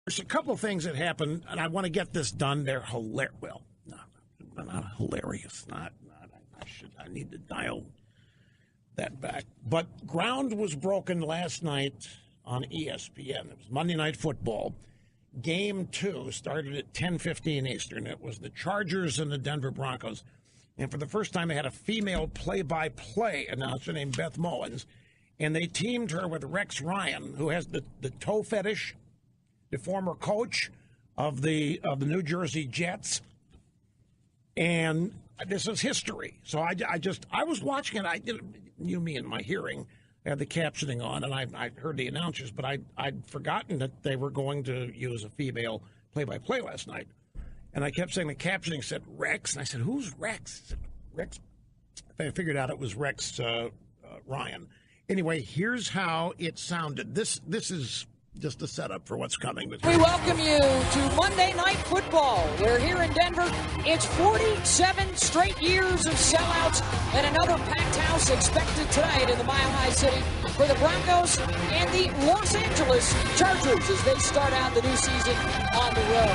There's a couple things that happened, and I want to get this done. They're hilarious. Well, no, not hilarious. I need to dial that back. But ground was broken last night on ESPN. It was Monday Night Football. Game 2 started at 10:15 Eastern. It was the Chargers and the Denver Broncos. And for the first time, they had a female play-by-play announcer named Beth Mowins. And they teamed her with Rex Ryan, who has the toe fetish, the former coach of the New Jersey Jets. And this is history. So I was watching it. I did, me and my hearing. I had the captioning on, and I heard the announcers, but I'd forgotten that they were going to use a female play-by-play last night. And I kept saying the captioning said Rex, and I said, who's Rex? I said, Rex. I figured out it was Rex Ryan. Anyway, here's how it sounded. This is just a setup for what's coming. We welcome you to Monday Night Football. We're here in Denver. It's 47 straight years of sellouts and another packed house expected tonight in the Mile High City for the Broncos and the Los Angeles Chargers as they start out the new season on the road.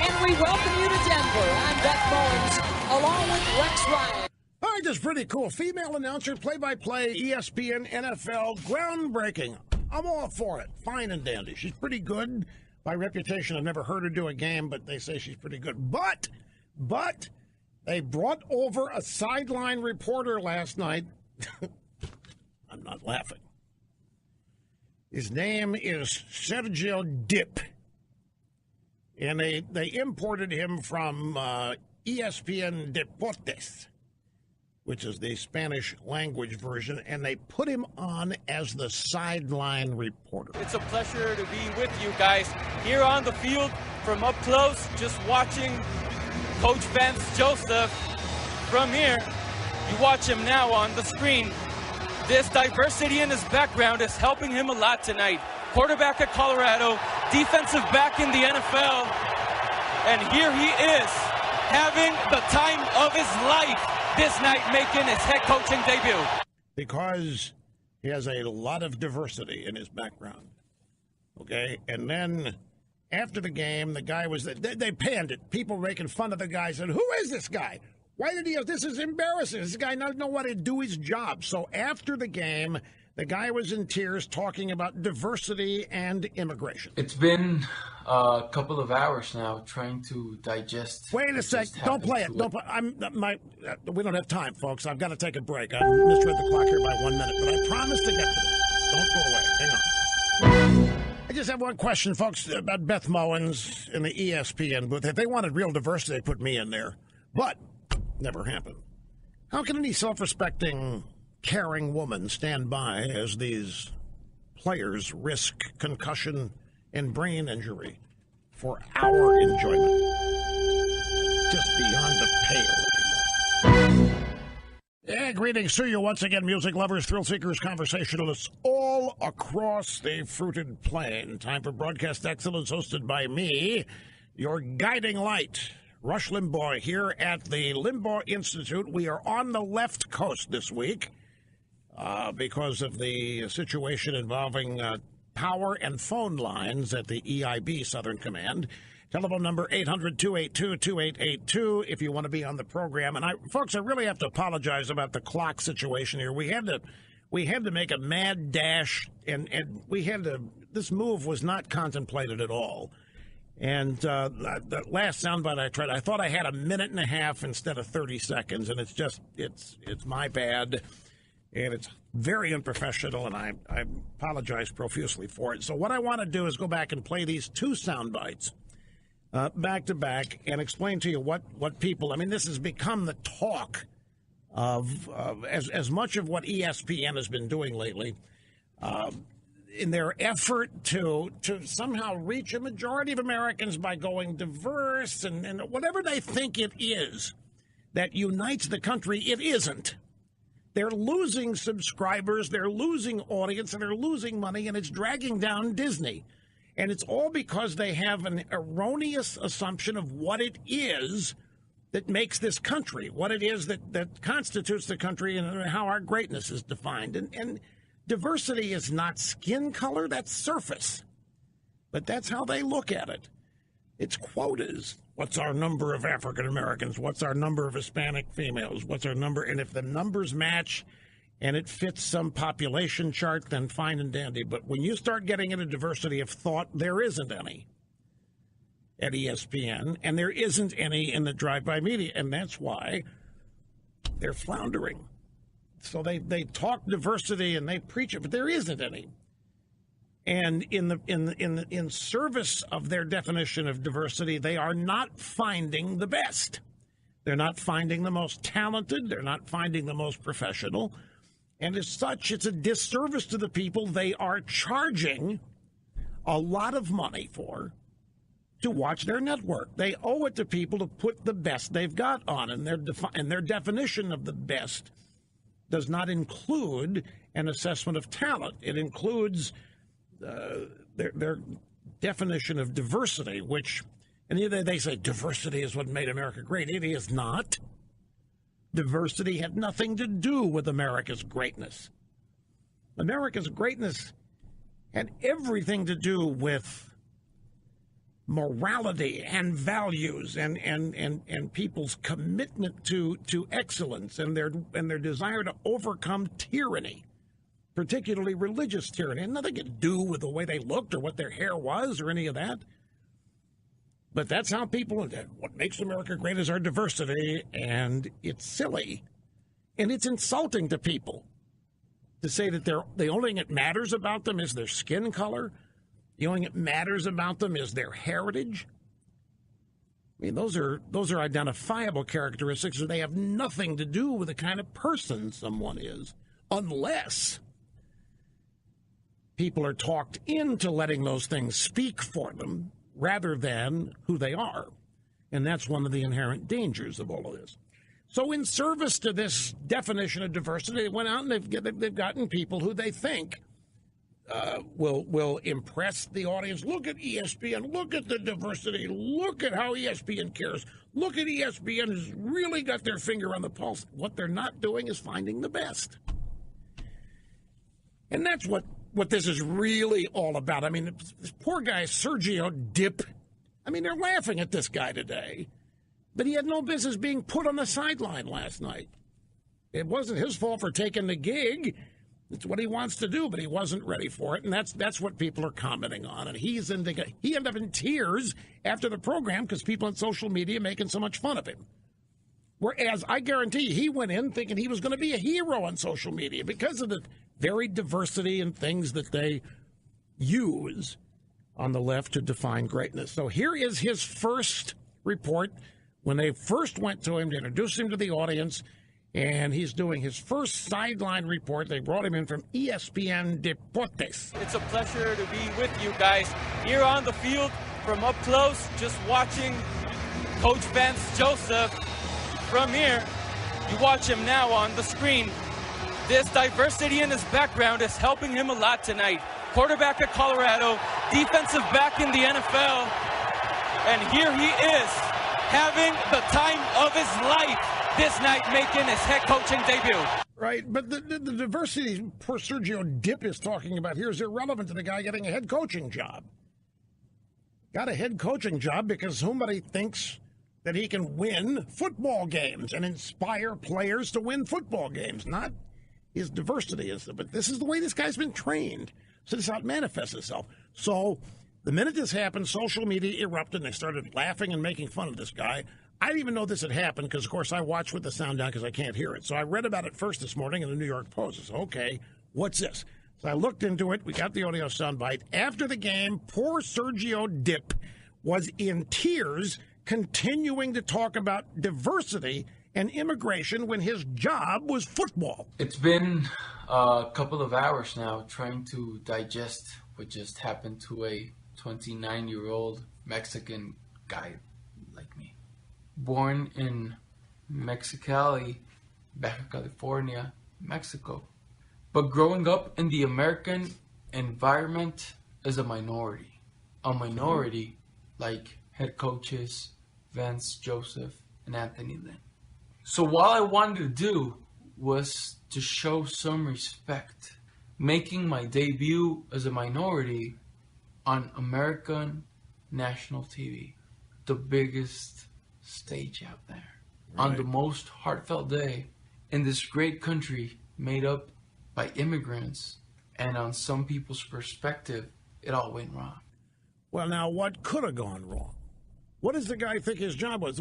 And we welcome you to Denver. I'm Beth Mowins, along with Rex Ryan. All right, that's pretty cool. Female announcer, play-by-play, ESPN, NFL, groundbreaking. I'm all for it. Fine and dandy. She's pretty good. By reputation, I've never heard her do a game, but they say she's pretty good. But they brought over a sideline reporter last night. I'm not laughing. His name is Sergio Dip. And they imported him from ESPN Deportes, which is the Spanish language version, and they put him on as the sideline reporter. It's a pleasure to be with you guys here on the field from up close, just watching Coach Vance Joseph from here. You watch him now on the screen. This diversity in his background is helping him a lot tonight. Quarterback at Colorado, defensive back in the NFL, and here he is having the time of his life this night, making his head coaching debut. Because he has a lot of diversity in his background. Okay? And then after the game, the guy was, they panned it. People making fun of the guy said, who is this guy? Why did he, this is embarrassing. This guy doesn't know what to do his job. So after the game, the guy was in tears talking about diversity and immigration. It's been a couple of hours now trying to digest. Wait a sec. Don't play it. Don't play. We don't have time, folks. I've got to take a break. I misread the clock here by 1 minute, but I promise to get to this. Don't go away. Hang on. I just have one question, folks, about Beth Mowins in the ESPN booth. If they wanted real diversity, they put me in there. But never happened. How can any self-respecting, caring woman stand by as these players risk concussion and brain injury for our enjoyment? Just beyond the pale. Yeah, greetings to you once again, music lovers, thrill seekers, conversationalists all across the fruited plain. Time for Broadcast Excellence, hosted by me, your guiding light, Rush Limbaugh, here at the Limbaugh Institute. We are on the left coast this week because of the situation involving power and phone lines at the EIB Southern Command. Telephone number 800-282-2882 if you want to be on the program. And folks, I really have to apologize about the clock situation here. We had to make a mad dash, and this move was not contemplated at all. And the last soundbite I tried, I thought I had a minute and a half instead of 30 seconds, and it's my bad, and it's very unprofessional, and I apologize profusely for it. So what I want to do is go back and play these two soundbites back to back and explain to you what people, I mean, this has become the talk of as much of what ESPN has been doing lately. In their effort to somehow reach a majority of Americans by going diverse and whatever they think it is that unites the country, it isn't. They're losing subscribers, they're losing audience, and they're losing money, and it's dragging down Disney. And it's all because they have an erroneous assumption of what it is that makes this country, what it is that constitutes the country, and how our greatness is defined. And diversity is not skin color, that's surface. But that's how they look at it. It's quotas. What's our number of African Americans? What's our number of Hispanic females? What's our number? And if the numbers match and it fits some population chart, then fine and dandy. But when you start getting into diversity of thought, there isn't any at ESPN, and there isn't any in the drive-by media, and that's why they're floundering. So they talk diversity and they preach it, but there isn't any. And in service of their definition of diversity, they are not finding the best. They're not finding the most talented. They're not finding the most professional. And as such, it's a disservice to the people they are charging a lot of money for to watch their network. They owe it to people to put the best they've got on, and their definition of the best does not include an assessment of talent. It includes their definition of diversity, which, and they say diversity is what made America great. It is not. Diversity had nothing to do with America's greatness. America's greatness had everything to do with morality and values and people's commitment to excellence and their desire to overcome tyranny, particularly religious tyranny. It had nothing to do with the way they looked or what their hair was or any of that. But that's how people, what makes America great is our diversity, and it's silly. And it's insulting to people to say that the only thing that matters about them is their skin color. The only thing that matters about them is their heritage. I mean, those are identifiable characteristics, and they have nothing to do with the kind of person someone is, unless people are talked into letting those things speak for them rather than who they are. And that's one of the inherent dangers of all of this. So in service to this definition of diversity, they went out and they've gotten people who they think will impress the audience. Look at ESPN. Look at the diversity. Look at how ESPN cares. Look at ESPN has really got their finger on the pulse. What they're not doing is finding the best. And that's what this is really all about. I mean, this poor guy, Sergio Dip, I mean, they're laughing at this guy today, but he had no business being put on the sideline last night. It wasn't his fault for taking the gig. It's what he wants to do, but he wasn't ready for it, and that's what people are commenting on. And he ended up in tears after the program because people on social media making so much fun of him. Whereas I guarantee he went in thinking he was going to be a hero on social media because of the varied diversity and things that they use on the left to define greatness. So here is his first report when they first went to him to introduce him to the audience, and he's doing his first sideline report. They brought him in from ESPN Deportes. It's a pleasure to be with you guys here on the field from up close, just watching Coach Vance Joseph. From here, you watch him now on the screen. This diversity in his background is helping him a lot tonight. Quarterback at Colorado, defensive back in the NFL, and here he is having the time of his life this night, making his head coaching debut. Right, but the diversity poor Sergio Dip is talking about here is irrelevant to the guy getting a head coaching job. Got a head coaching job because somebody thinks that he can win football games and inspire players to win football games, not his diversity. But this is the way this guy's been trained. So this is how it manifests itself. So the minute this happened, social media erupted, and they started laughing and making fun of this guy. I didn't even know this had happened because, of course, I watch with the sound down because I can't hear it. So I read about it first this morning in the New York Post. I said, okay, what's this? So I looked into it. We got the audio soundbite. After the game, poor Sergio Dip was in tears, continuing to talk about diversity and immigration when his job was football. It's been a couple of hours now trying to digest what just happened to a 29-year-old Mexican guy like me. Born in Mexicali, Baja California, Mexico. But growing up in the American environment as a minority. A minority like head coaches Vance Joseph and Anthony Lynn. So what I wanted to do was to show some respect. Making my debut as a minority on American national TV, the biggest stage out there, on the most heartfelt day in this great country made up by immigrants, and on some people's perspective, it all went wrong. Well, now, what could have gone wrong? What does the guy think his job was?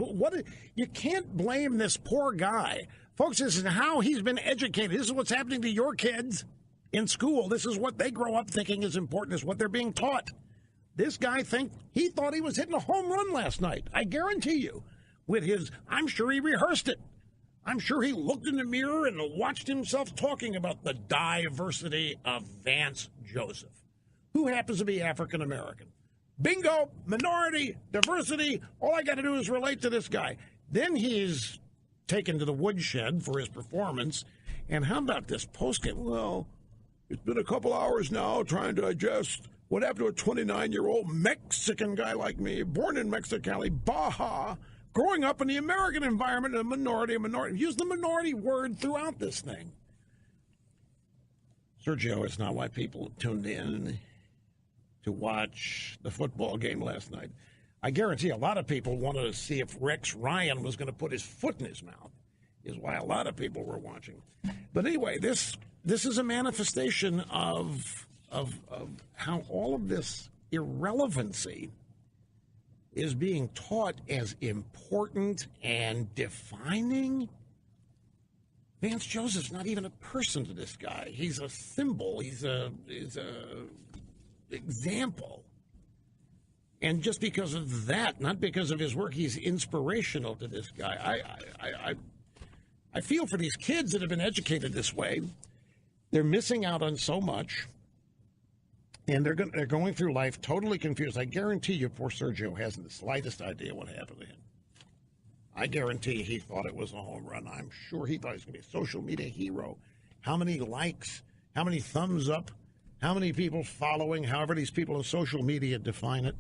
You can't blame this poor guy. Folks, this is how he's been educated. This is what's happening to your kids in school. This is what they grow up thinking is important, is what they're being taught. This guy he thought he was hitting a home run last night. I guarantee you. I'm sure he rehearsed it. I'm sure he looked in the mirror and watched himself talking about the diversity of Vance Joseph, who happens to be African American. Bingo, minority, diversity, all I got to do is relate to this guy. Then he's taken to the woodshed for his performance. And how about this postgame? Well, it's been a couple hours now trying to digest what happened to a 29-year-old Mexican guy like me, born in Mexicali, Baja, growing up in the American environment, a minority. Use the minority word throughout this thing. Sergio, it's not why people tuned in to watch the football game last night. I guarantee a lot of people wanted to see if Rex Ryan was going to put his foot in his mouth, is why a lot of people were watching. But anyway, this is a manifestation of how all of this irrelevancy is being taught as important and defining. Vance Joseph's not even a person to this guy. He's a symbol. He's a example. And just because of that, not because of his work, he's inspirational to this guy. I feel for these kids that have been educated this way. They're missing out on so much, and they're going through life totally confused. I guarantee you poor Sergio hasn't the slightest idea what happened to him. I guarantee he thought it was a home run. I'm sure he thought he was going to be a social media hero. How many likes, how many thumbs up, how many people following, however these people on social media define it.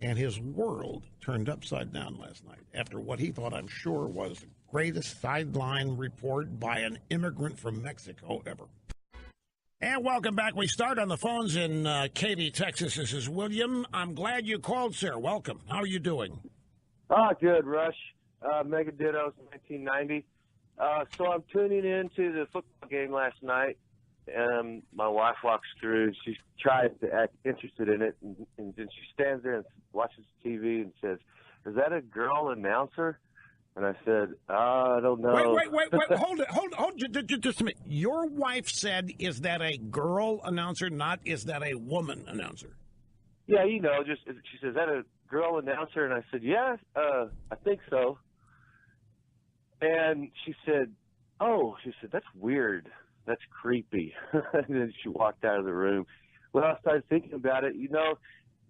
And his world turned upside down last night after what he thought, I'm sure, was the greatest sideline report by an immigrant from Mexico ever. And welcome back. We start on the phones in Katy, Texas. This is William. I'm glad you called, sir. Welcome. How are you doing? Good, Rush. Mega Dittos, 1990. So I'm tuning in to the football game last night, and my wife walks through. She tries to act interested in it, and then she stands there and watches TV and says, "Is that a girl announcer?" And I said, I don't know. Wait. Hold it. Just a minute. Your wife said, is that a girl announcer, not is that a woman announcer? Yeah, she says, is that a girl announcer? And I said, yeah, I think so. And she said, that's weird. That's creepy. And then she walked out of the room. Well, I started thinking about it.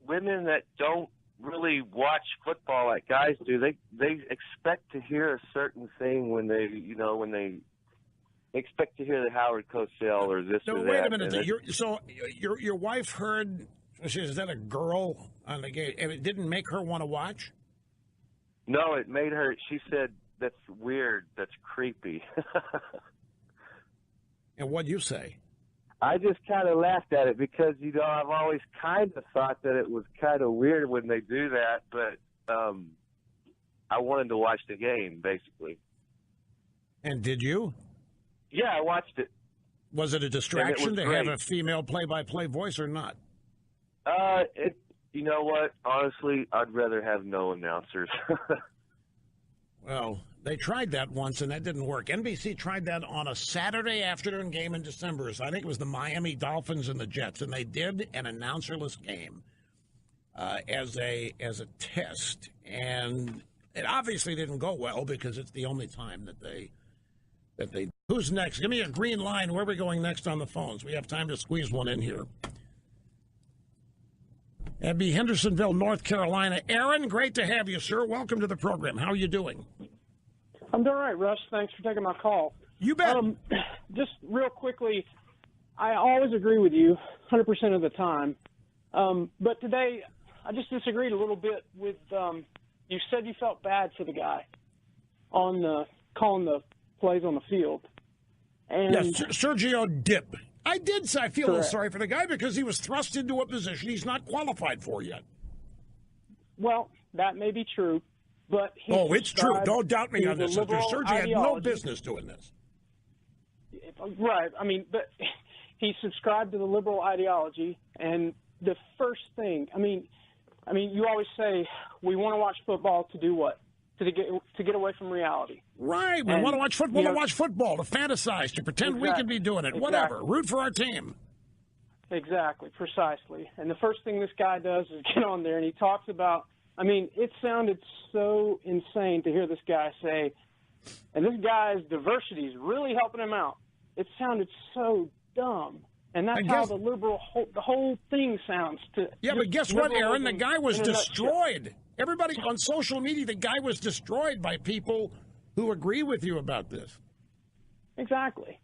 Women that don't really watch football like guys do, they expect to hear a certain thing when they expect to hear the Howard Cosell or this or that. Wait a minute. Your wife heard, she says, is that a girl on the game? And it didn't make her want to watch? No, it made her, she said, that's weird, that's creepy. And what'd you say? I just kind of laughed at it because, I've always kind of thought that it was kind of weird when they do that, but I wanted to watch the game, basically. And did you? Yeah, I watched it. Was it a distraction to have a female play-by-play voice or not? You know what? Honestly, I'd rather have no announcers. Well, they tried that once, and that didn't work. NBC tried that on a Saturday afternoon game in December. So I think it was the Miami Dolphins and the Jets, and they did an announcerless game as a test. And it obviously didn't go well because it's the only time that they. Who's next? Give me a green line. Where are we going next on the phones? We have time to squeeze one in here. That'd be Hendersonville, North Carolina. Aaron, great to have you, sir. Welcome to the program. How are you doing? I'm doing all right, Russ. Thanks for taking my call. You bet. Just real quickly, I always agree with you 100% of the time. But today, I just disagreed a little bit with you said you felt bad for the guy on calling the plays on the field. And yes, Sergio Dip. I did say I feel a little sorry for the guy because he was thrust into a position he's not qualified for yet. Well, that may be true, but it's true. Don't doubt me on this. Sergio had no business doing this. Right. I mean, but he subscribed to the liberal ideology, and the first thing, I mean, you always say we want to watch football to do what? To get away from reality. Right. We want to watch football to watch football, to fantasize, to pretend we could be doing it, whatever. Root for our team. Exactly, precisely. And the first thing this guy does is get on there and he talks about, I mean, it sounded so insane to hear this guy say, and this guy's diversity is really helping him out. It sounded so dumb. And that's how the whole thing sounds. But guess what, Aaron? The guy was destroyed. Everybody on social media, the guy was destroyed by people who agree with you about this. Exactly.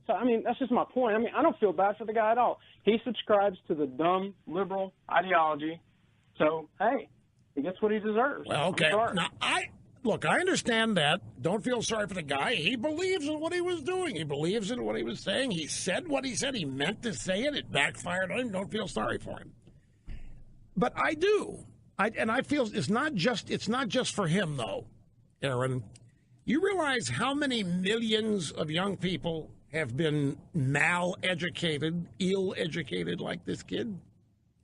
So, I mean, that's just my point. I mean, I don't feel bad for the guy at all. He subscribes to the dumb liberal ideology. So, hey, he gets what he deserves. Well, okay. Now, I understand that. Don't feel sorry for the guy. He believes in what he was doing. He believes in what he was saying. He said what he said. He meant to say it. It backfired on him. Don't feel sorry for him. But I do. I feel it's not just for him, though, Aaron. You realize how many millions of young people have been mal-educated, ill-educated like this kid?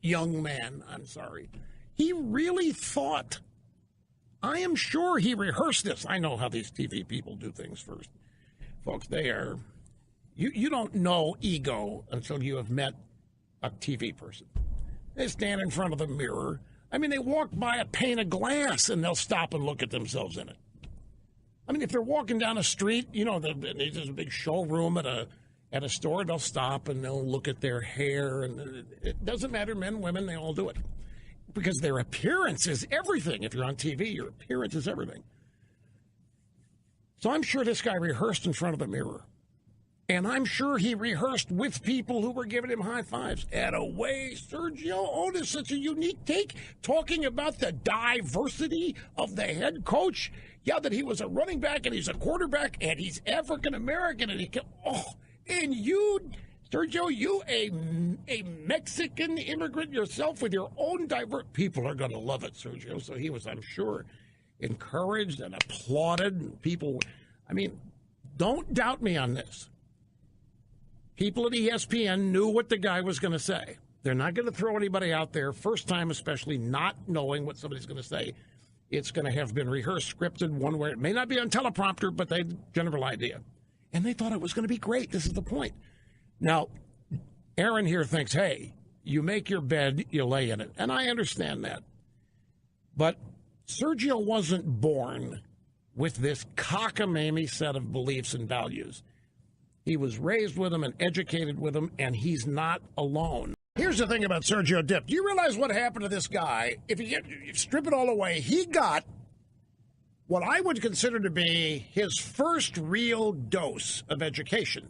Young man, I'm sorry. He really thought. I am sure he rehearsed this. I know how these TV people do things first. Folks, they are. You don't know ego until you have met a TV person. They stand in front of the mirror. I mean, they walk by a pane of glass and they'll stop and look at themselves in it. I mean, if they're walking down a street, there's a big showroom at a store, they'll stop and they'll look at their hair. And it doesn't matter, men, women, they all do it. Because their appearance is everything. If you're on TV, your appearance is everything. So I'm sure this guy rehearsed in front of the mirror. And I'm sure he rehearsed with people who were giving him high fives. And away, Sergio Otis, such a unique take, talking about the diversity of the head coach. Yeah, that he was a running back and he's a quarterback and he's African American and and you, Sergio, you a Mexican immigrant yourself with your own people are going to love it, Sergio. So he was, I'm sure, encouraged and applauded. And people, I mean, don't doubt me on this. People at ESPN knew what the guy was going to say. They're not going to throw anybody out there, first time especially, not knowing what somebody's going to say. It's going to have been rehearsed, scripted, one where it may not be on teleprompter, but they had a general idea. And they thought it was going to be great. This is the point. Now, Aaron here thinks, hey, you make your bed, you lay in it. And I understand that. But Sergio wasn't born with this cockamamie set of beliefs and values. He was raised with them and educated with them, and he's not alone. Here's the thing about Sergio Dip. Do you realize what happened to this guy? If you strip it all away, he got what I would consider to be his first real dose of education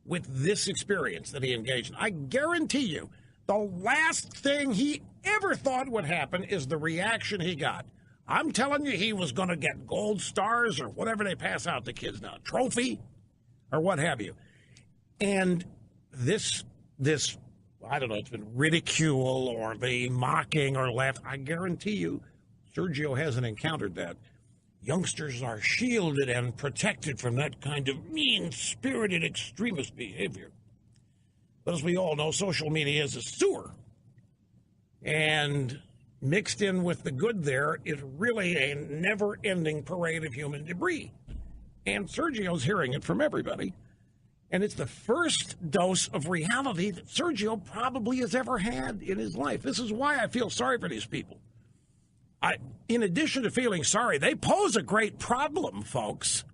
with this experience that he engaged in. I guarantee you, the last thing he ever thought would happen is the reaction he got. I'm telling you, he was going to get gold stars or whatever they pass out to kids now, trophy or what have you. And this, I don't know, it's been ridicule or the mocking or laugh. I guarantee you, Sergio hasn't encountered that. Youngsters are shielded and protected from that kind of mean-spirited extremist behavior. But as we all know, social media is a sewer. And mixed in with the good there is really a never-ending parade of human debris. And Sergio's hearing it from everybody. And it's the first dose of reality that Sergio probably has ever had in his life. This is why I feel sorry for these people. In addition to feeling sorry, they pose a great problem, folks.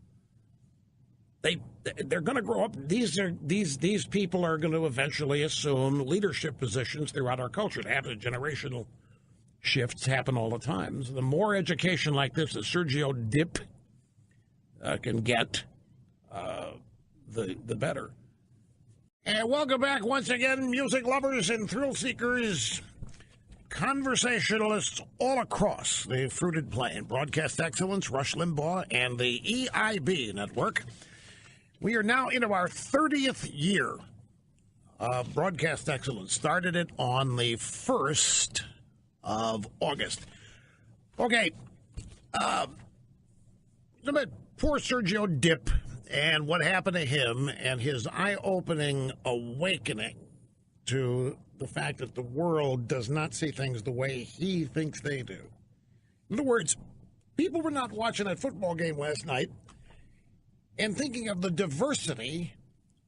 They're going to grow up. These people are going to eventually assume leadership positions throughout our culture. To have the generational shifts happen all the time. So the more education like this that Sergio Dip can get, the better. And welcome back once again, music lovers and thrill seekers, conversationalists all across the fruited plain. Broadcast excellence, Rush Limbaugh, and the EIB network. We are now into our 30th year of broadcast excellence. Started it on the 1st of August. Okay. Poor Sergio Dip and what happened to him and his eye-opening awakening to the fact that the world does not see things the way he thinks they do. In other words, people were not watching that football game last night and thinking of the diversity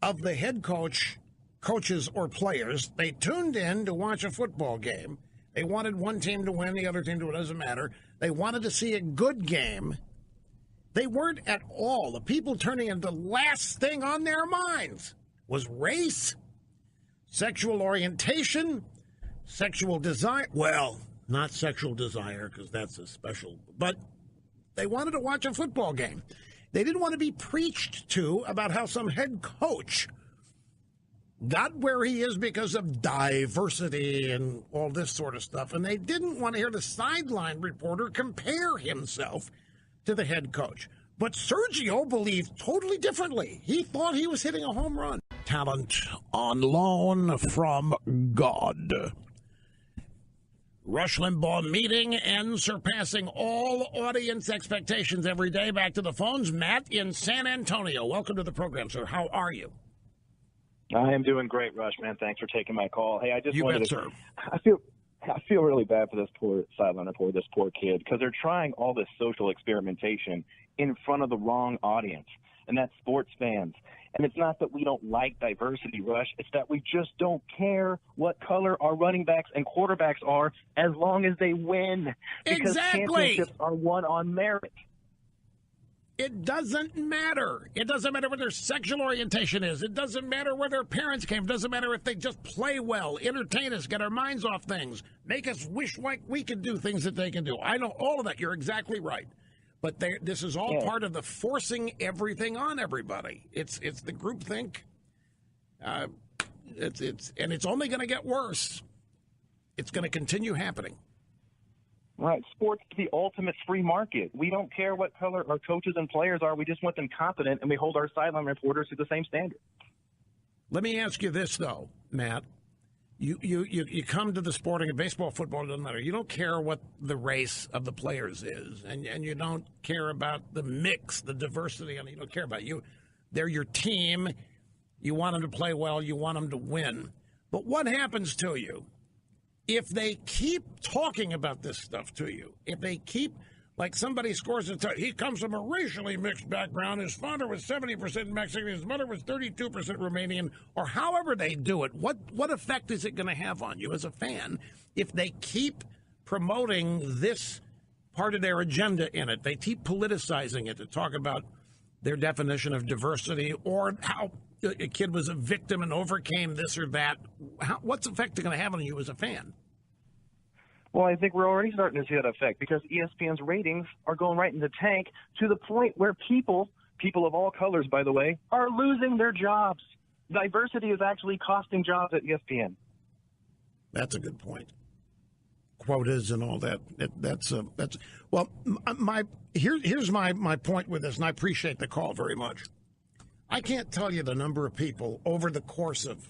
of the head coaches or players. They tuned in to watch a football game. They wanted one team to win, the other team to win. It doesn't matter. They wanted to see a good game. They weren't at all. The people turning in, the last thing on their minds was race, sexual orientation, sexual desire. Well, not sexual desire, because that's a special, but they wanted to watch a football game. They didn't want to be preached to about how some head coach got where he is because of diversity and all this sort of stuff. And they didn't want to hear the sideline reporter compare himself to the head coach. But Sergio believed totally differently. He thought he was hitting a home run. Talent on loan from God. Rush Limbaugh meeting and surpassing all audience expectations every day. Back to the phones. Matt in San Antonio. Welcome to the program, sir. How are you? I am doing great, Rush, man. Thanks for taking my call. Hey, I just wanted to. Sir. I feel really bad for this poor sideline reporter, this poor kid, because they're trying all this social experimentation in front of the wrong audience, and that's sports fans. And it's not that we don't like diversity, Rush. It's that we just don't care what color our running backs and quarterbacks are as long as they win. Because championships are won on merit. It doesn't matter. It doesn't matter what their sexual orientation is. It doesn't matter where their parents came. It doesn't matter if they just play well, entertain us, get our minds off things, make us wish like we could do things that they can do. I know all of that. You're exactly right. But this is all part of the forcing everything on everybody. It's the groupthink. It's only going to get worse. It's going to continue happening. Right. Sports is the ultimate free market. We don't care what color our coaches and players are. We just want them competent, and we hold our sideline reporters to the same standard. Let me ask you this, though, Matt. You come to the sporting and baseball, football, it doesn't matter. You don't care what the race of the players is, and you don't care about the mix, the diversity, and you don't care about you. They're your team. You want them to play well. You want them to win. But what happens to you if they keep talking about this stuff to you? If they keep, like somebody scores he comes from a racially mixed background. His father was 70% Mexican. His mother was 32% Romanian. Or however they do it, what effect is it going to have on you as a fan if they keep promoting this part of their agenda in it? They keep politicizing it to talk about their definition of diversity or how a kid was a victim and overcame this or that. What's effect going to have on you as a fan? Well, I think we're already starting to see that effect because ESPN's ratings are going right in the tank to the point where people of all colors, by the way, are losing their jobs. Diversity is actually costing jobs at ESPN. That's a good point. Quotas and all that. Here's my point with this, and I appreciate the call very much. I can't tell you the number of people over the course of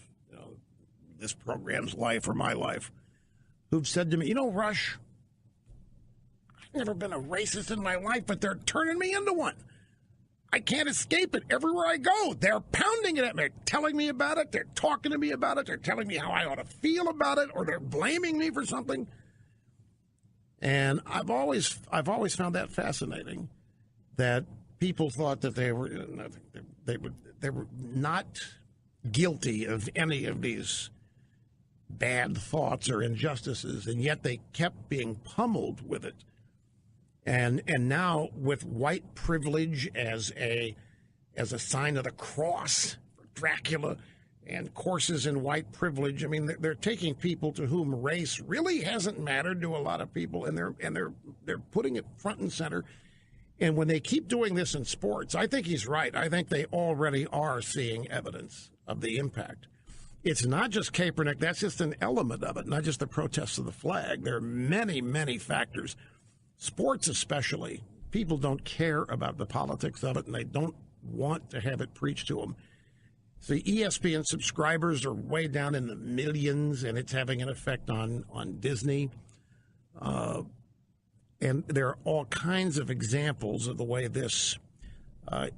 this program's life or my life who've said to me, Rush, I've never been a racist in my life, but they're turning me into one. I can't escape it. Everywhere I go, they're pounding it at me. They're telling me about it. They're talking to me about it. They're telling me how I ought to feel about it, or they're blaming me for something. And I've always found that fascinating, that people thought that they were not guilty of any of these bad thoughts or injustices, and yet they kept being pummeled with it. And now with white privilege as a sign of the cross for Dracula and courses in white privilege, I mean, they're taking people to whom race really hasn't mattered to a lot of people, and they're putting it front and center. And when they keep doing this in sports, I think he's right. I think they already are seeing evidence of the impact. It's not just Kaepernick. That's just an element of it, not just the protests of the flag. There are many, many factors. Sports especially, people don't care about the politics of it, and they don't want to have it preached to them. So the ESPN subscribers are way down in the millions, and it's having an effect on Disney. And there are all kinds of examples of the way this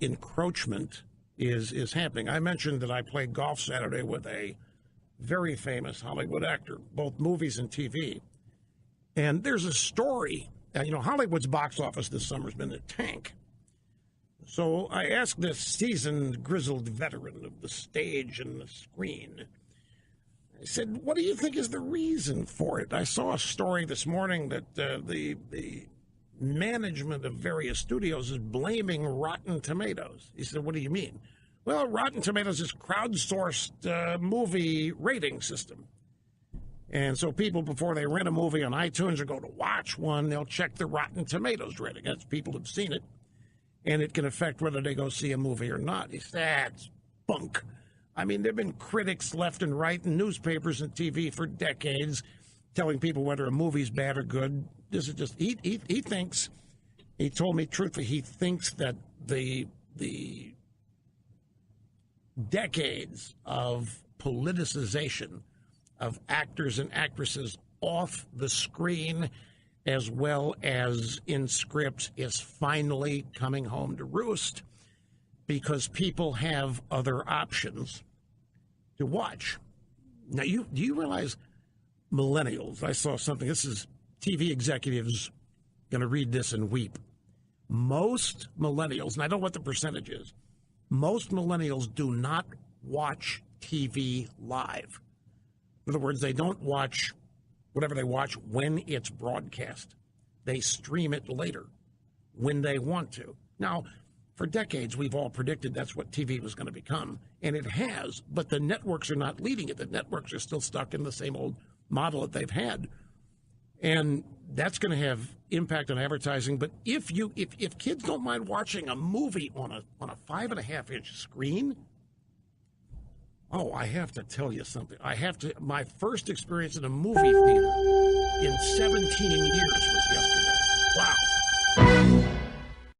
encroachment is happening. I mentioned that I played golf Saturday with a very famous Hollywood actor, both movies and TV. And there's a story. Hollywood's box office this summer has been a tank. So I asked this seasoned, grizzled veteran of the stage and the screen, I said, what do you think is the reason for it? I saw a story this morning that the management of various studios is blaming Rotten Tomatoes. He said, what do you mean? Well, Rotten Tomatoes is crowdsourced movie rating system. And so people, before they rent a movie on iTunes or go to watch one, they'll check the Rotten Tomatoes rating. That's people have seen it. And it can affect whether they go see a movie or not. He said, that's bunk. I mean, there have been critics left and right in newspapers and TV for decades telling people whether a movie's bad or good. This is just, he thinks, he told me truthfully, he thinks that the decades of politicization of actors and actresses off the screen as well as in scripts is finally coming home to roost because people have other options to watch. Now, do you realize millennials, I saw something, this is TV executives going to read this and weep. Most millennials, and I don't know what the percentage is, most millennials do not watch TV live. In other words, they don't watch whatever they watch when it's broadcast. They stream it later when they want to. Now, for decades, we've all predicted that's what TV was going to become, and it has, but the networks are not leading it. The networks are still stuck in the same old model that they've had, and that's going to have impact on advertising. But if kids don't mind watching a movie on a 5.5-inch screen, oh, I have to tell you something. My first experience in a movie theater in 17 years was yesterday. Wow.